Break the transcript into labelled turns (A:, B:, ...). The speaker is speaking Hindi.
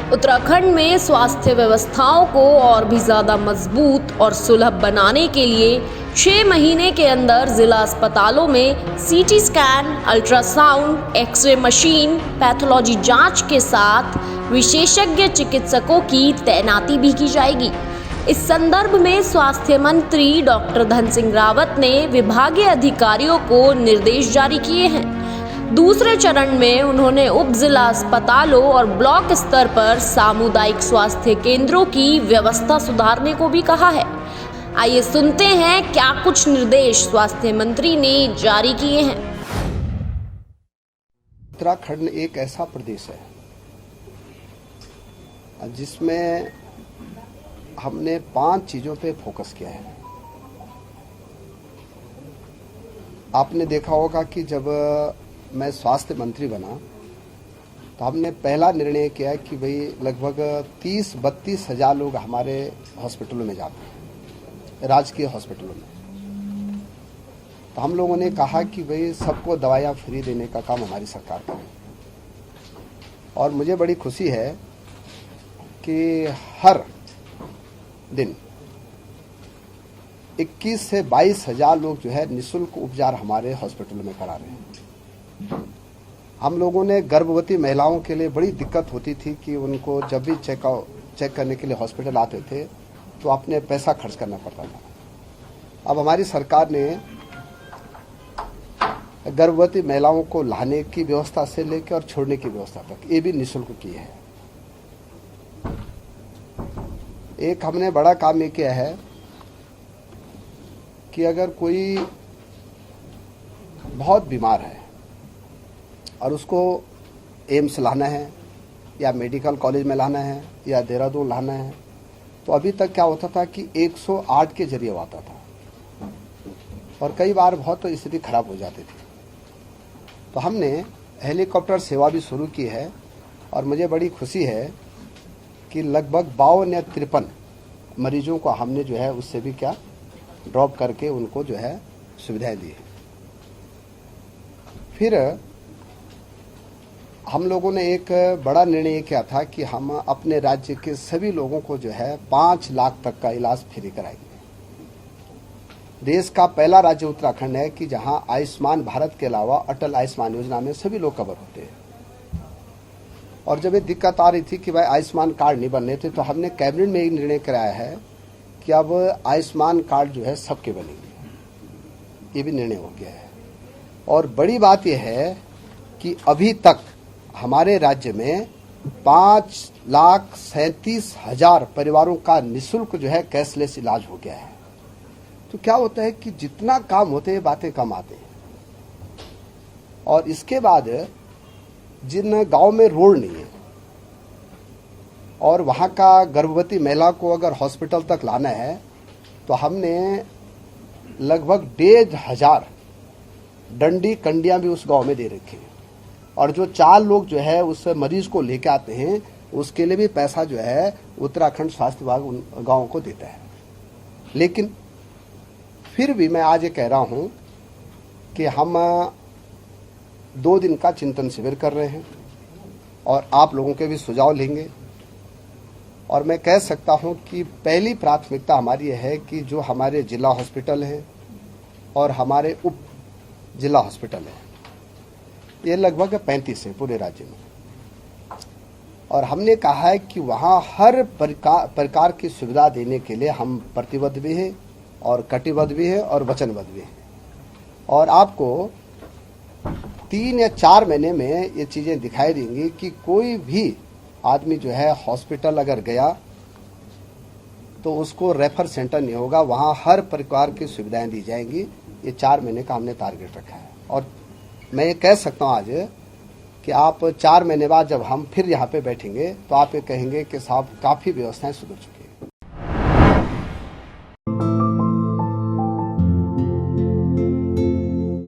A: उत्तराखंड में स्वास्थ्य व्यवस्थाओं को और भी ज्यादा मजबूत और सुलभ बनाने के लिए 6 महीने के अंदर जिला अस्पतालों में CT scan, ultrasound, X ray machine, pathology जांच के साथ विशेषज्ञ चिकित्सकों की तैनाती भी की जाएगी। इस संदर्भ में स्वास्थ्य मंत्री डॉक्टर धन सिंह रावत ने विभागीय अधिकारियों को निर्देश जारी किए हैं। दूसरे चरण में उन्होंने उप जिला अस्पतालों और ब्लॉक स्तर पर सामुदायिक स्वास्थ्य केंद्रों की व्यवस्था सुधारने को भी कहा है। आइए सुनते हैं क्या कुछ निर्देश स्वास्थ्य मंत्री ने जारी किए हैं।
B: उत्तराखंड एक ऐसा प्रदेश है जिसमें हमने 5 चीजों पे फोकस किया है। आपने देखा होगा कि जब मैं स्वास्थ्य मंत्री बना तो हमने पहला निर्णय किया कि भाई लगभग 30-32 हजार लोग हमारे हॉस्पिटलों में जाते हैं, राजकीय हॉस्पिटलों में। तो हम लोगों ने कहा कि भाई सबको दवाइयाँ फ्री देने का काम हमारी सरकार करे। और मुझे बड़ी खुशी है कि हर दिन 21 से 22 हजार लोग जो है निःशुल्क उपचार हमारे हॉस्पिटलों में करा रहे हैं। हम लोगों ने गर्भवती महिलाओं के लिए बड़ी दिक्कत होती थी कि उनको जब भी चेक करने के लिए हॉस्पिटल आते थे तो अपने पैसा खर्च करना पड़ता था। अब हमारी सरकार ने गर्भवती महिलाओं को लाने की व्यवस्था से लेकर और छोड़ने की व्यवस्था तक ये भी निःशुल्क की है। एक हमने बड़ा काम ये किया है कि अगर कोई बहुत बीमार है और उसको एम्स लाना है या मेडिकल कॉलेज में लाना है या देहरादून लाना है, तो अभी तक क्या होता था कि 108 के जरिए आता था और कई बार बहुत स्थिति खराब हो जाती थी। तो हमने हेलीकॉप्टर सेवा भी शुरू की है और मुझे बड़ी खुशी है कि लगभग 52 या 53 मरीजों को हमने जो है उससे भी क्या ड्रॉप करके उनको जो है सुविधाएं दी है। फिर हम लोगों ने एक बड़ा निर्णय किया था कि हम अपने राज्य के सभी लोगों को जो है 5 लाख तक का इलाज फ्री कराएंगे। देश का पहला राज्य उत्तराखंड है कि जहां आयुष्मान भारत के अलावा अटल आयुष्मान योजना में सभी लोग कवर होते हैं। और जब ये दिक्कत आ रही थी कि भाई आयुष्मान कार्ड नहीं बन रहे थे, तो हमने कैबिनेट में एक निर्णय कराया है कि अब आयुष्मान कार्ड जो है सबके बनेंगे। ये भी निर्णय हो गया है। और बड़ी बात यह है कि अभी तक हमारे राज्य में 5,37,000 परिवारों का निःशुल्क जो है कैशलेस इलाज हो गया है। तो क्या होता है कि जितना काम होते हैं बातें कम आते हैं। और इसके बाद जिन गांव में रोड नहीं है और वहां का गर्भवती महिला को अगर हॉस्पिटल तक लाना है तो हमने लगभग 1,500 डंडी कंडियां भी उस गांव में दे रखी है। और जो 4 लोग जो है उस मरीज को लेके आते हैं उसके लिए भी पैसा जो है उत्तराखंड स्वास्थ्य विभाग उन गांवों को देता है। लेकिन फिर भी मैं आज ये कह रहा हूं कि हम 2 दिन का चिंतन शिविर कर रहे हैं और आप लोगों के भी सुझाव लेंगे। और मैं कह सकता हूं कि पहली प्राथमिकता हमारी है कि जो हमारे जिला हॉस्पिटल हैं और हमारे उप जिला हॉस्पिटल है, ये लगभग 35 है पूरे राज्य में। और हमने कहा है कि वहाँ हर प्रकार की सुविधा देने के लिए हम प्रतिबद्ध भी हैं और कटिबद्ध भी हैं और वचनबद्ध भी हैं। और आपको 3 या 4 महीने में ये चीज़ें दिखाई देंगी कि कोई भी आदमी जो है हॉस्पिटल अगर गया तो उसको रेफर सेंटर नहीं होगा, वहाँ हर प्रकार की सुविधाएं दी जाएंगी। ये 4 महीने का हमने टारगेट रखा है। और मैं ये कह सकता हूँ आज कि आप 4 महीने बाद जब हम फिर यहाँ पे बैठेंगे तो आप ये कहेंगे कि साहब काफ़ी व्यवस्थाएं सुधर चुकी हैं।